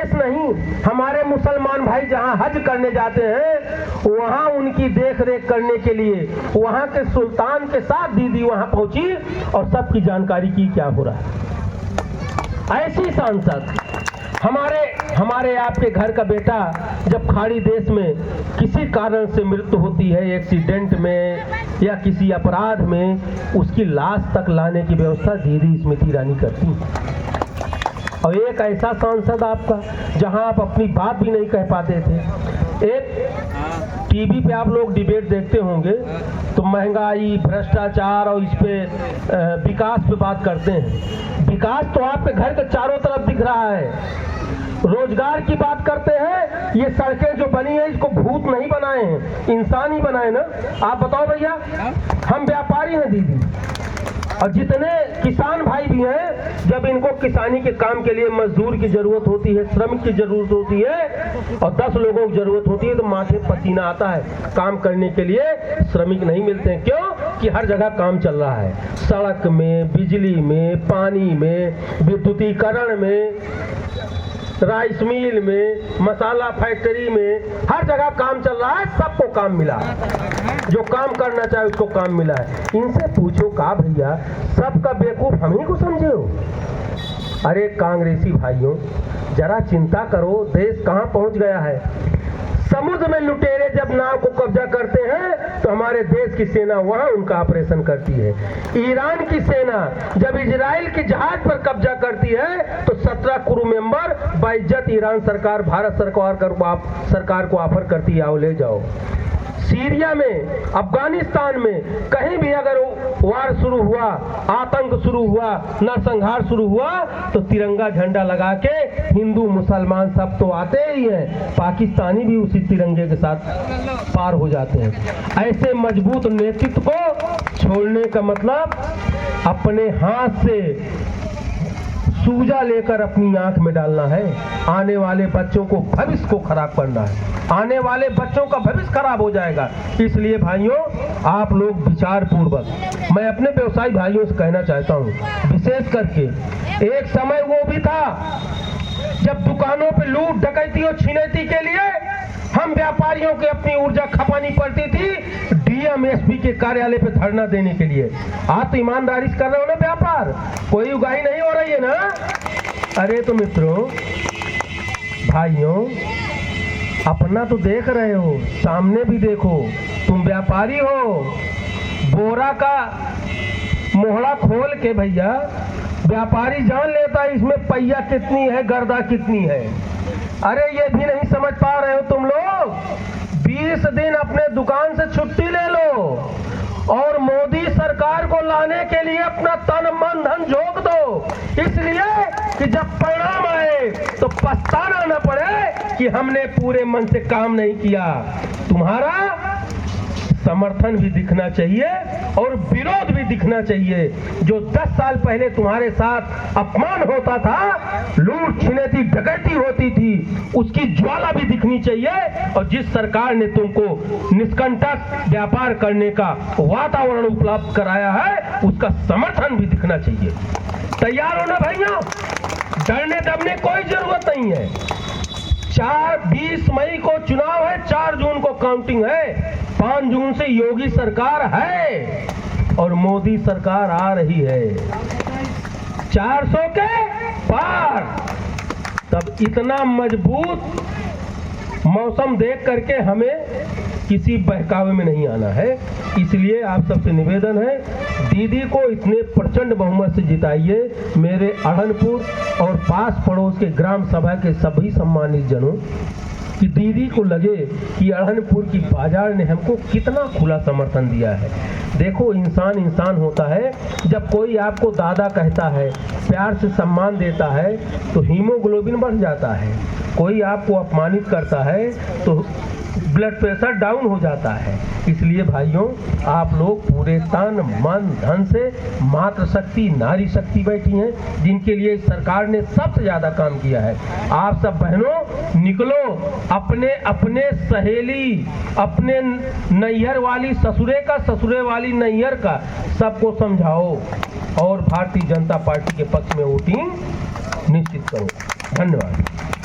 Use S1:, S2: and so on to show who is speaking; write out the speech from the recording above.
S1: देश नहीं, हमारे मुसलमान भाई जहां हज करने जाते हैं वहां उनकी देख रेख करने के लिए वहां के सुल्तान के साथ दीदी वहां पहुंची और सबकी जानकारी की क्या हो रहा है। ऐसी सांसद हमारे आपके घर का बेटा जब खाड़ी देश में किसी कारण से मृत्यु होती है, एक्सीडेंट में या किसी अपराध में, उसकी लाश तक लाने की व्यवस्था दीदी स्मृति ईरानी करती है। और एक ऐसा सांसद आपका जहां आप अपनी बात भी नहीं कह पाते थे। एक टीवी पे आप लोग डिबेट देखते होंगे तो महंगाई, भ्रष्टाचार और इस पे विकास पे बात करते हैं। विकास तो आपके घर के चारों तरफ दिख रहा है। रोजगार की बात करते हैं, ये सड़कें जो बनी है इसको भूत नहीं बनाए हैं, इंसान ही बनाए ना। आप बताओ भैया, हम व्यापारी हैं दीदी, और जितने किसान भाई भी हैं, जब इनको किसानी के काम के लिए मजदूर की जरूरत होती है, श्रमिक की जरूरत होती है और 10 लोगों की जरूरत होती है तो माथे पसीना आता है। काम करने के लिए श्रमिक नहीं मिलते हैं। क्यों? कि हर जगह काम चल रहा है, सड़क में, बिजली में, पानी में, विद्युतीकरण में, राइस मिल में, मसाला फैक्ट्री में, हर जगह काम चल रहा है। सबको काम मिला है, जो काम करना चाहे उसको काम मिला है। इनसे पूछो का भैया सबका बेवकूफ हम ही को समझे हो? अरे कांग्रेसी भाइयों, जरा चिंता करो, देश कहां पहुंच गया है। समुद्र में लुटेरे जब नाव को कब्जा करते हैं तो हमारे देश की सेना वहां उनका ऑपरेशन करती है। ईरान की सेना जब इजराइल के जहाज पर कब्जा करती है तो 17 क्रू मेंबर बाइज्जत ईरान सरकार, भारत सरकार को ऑफर करती है, आओ ले जाओ। सीरिया में, अफगानिस्तान में कहीं भी अगर वार शुरू हुआ, आतंक शुरू हुआ, नरसंहार शुरू हुआ तो तिरंगा झंडा लगा के हिंदू मुसलमान सब तो आते ही हैं, पाकिस्तानी भी उसी तिरंगे के साथ पार हो जाते हैं। ऐसे मजबूत नेतृत्व को छोड़ने का मतलब अपने हाथ से सूजा लेकर अपनी आंख में डालना है। आने वाले बच्चों को, भविष्य को खराब करना है। आने वाले बच्चों का भविष्य खराब हो जाएगा। इसलिए भाइयों, आप लोग विचार पूर्वक, मैं अपने व्यवसायी भाइयों से कहना चाहता हूँ, विशेष करके एक समय वो भी था जब दुकानों पे लूट डकैती और छिनैती के लिए हम व्यापारियों की अपनी ऊर्जा खपानी पड़ती थी डीएम एसपी के कार्यालय पे धरना देने के लिए। आप तो ईमानदारी से कर रहे हो ना व्यापार, कोई उगाही नहीं हो रही है ना। अरे तो मित्रों, भाइयों, अपना तो देख रहे हो, सामने भी देखो। तुम व्यापारी हो, बोरा का मोहड़ा खोल के भैया व्यापारी जान लेता है इसमें पहिया कितनी है, गर्दा कितनी है। अरे ये भी नहीं समझ पा रहे हो तुम लोग। 20 दिन अपने दुकान से छुट्टी ले लो और मोदी सरकार को लाने के लिए अपना तन मन धन झोंक दो, इसलिए कि जब परिणाम आए तो पछताना न पड़े कि हमने पूरे मन से काम नहीं किया। तुम्हारा समर्थन भी दिखना चाहिए और विरोध भी दिखना चाहिए। जो 10 साल पहले तुम्हारे साथ अपमान होता था, लूट छिनैती डकैती होती थी, उसकी ज्वाला भी दिखनी चाहिए। और जिस सरकार ने तुमको निष्कंटक व्यापार करने का वातावरण उपलब्ध कराया है, उसका समर्थन भी दिखना चाहिए। तैयार हो ना भाइयों? डरने दबने कोई जरूरत नहीं है। 20 मई को चुनाव है, 4 जून को काउंटिंग है, 5 जून से योगी सरकार है और मोदी सरकार आ रही है 400 के पार। तब इतना मजबूत मौसम देख करके हमें किसी बहकावे में नहीं आना है। इसलिए आप सबसे निवेदन है, दीदी को इतने प्रचंड बहुमत से जिताइए। मेरे अढ़नपुर और पास पड़ोस के ग्राम सभा के सभी सम्मानित जनों, कि दीदी को लगे कि अढ़नपुर की बाजार ने हमको कितना खुला समर्थन दिया है। देखो, इंसान होता है। जब कोई आपको दादा कहता है, प्यार से सम्मान देता है तो हीमोग्लोबिन बढ़ जाता है। कोई आपको अपमानित करता है तो ब्लड प्रेशर डाउन हो जाता है। इसलिए भाइयों, आप लोग पूरे तन मन धन से, मातृशक्ति नारी शक्ति बैठी हैं, जिनके लिए सरकार ने सबसे ज्यादा काम किया है। आप सब बहनों निकलो, अपने अपने सहेली, अपने नैहर वाली ससुरे का, ससुरे वाली नैहर का, सबको समझाओ और भारतीय जनता पार्टी के पक्ष में वोटिंग निश्चित करो। धन्यवाद।